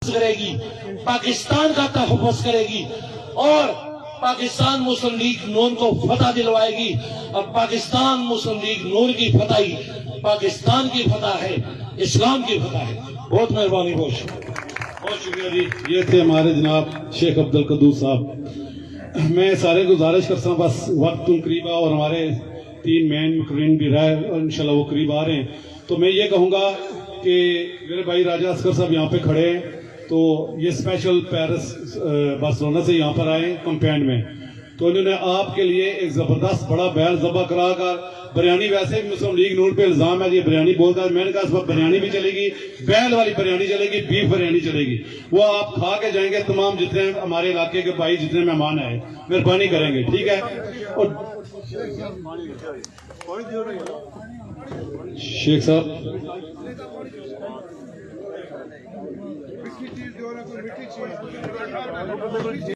करेगी, पाकिस्तान का तहफ़्फ़ुज़ करेगी और पाकिस्तान मुस्लिम लीग नून को फतह दिलवाएगी। और पाकिस्तान मुस्लिम लीग नून की फतह ही पाकिस्तान की फतह है, इस्लाम की फतह है। बहुत मेहरबानी, बहुत शुक्रिया जी। ये थे हमारे जनाब शेख अब्दुल कद्दूस साहब। मैं सारे गुजारिश करता हूँ, बस वक्त करीब और हमारे 3 मेन मुकर्रीन भी रहे और इंशाल्लाह वो करीब आ रहे हैं। तो मैं ये कहूँगा कि मेरे भाई राजा असगर साहब यहाँ पे खड़े हैं, तो ये स्पेशल पेरिस बार्सिलोना से यहाँ पर आए कंपेंड में, तो इन्होंने आपके लिए एक जबरदस्त बड़ा बैल ज़बह कराकर बिरयानी, वैसे भी मुस्लिम लीग नून पे इल्जाम है ये बिरयानी बोलता है, मैंने कहा इस वक्त बिरयानी भी चलेगी, बैल वाली बिरयानी चलेगी, बीफ बिरयानी चलेगी, वो आप खा के जाएंगे। तमाम जितने हमारे इलाके के भाई जितने मेहमान आए मेहरबानी करेंगे, ठीक है। और शेख साहब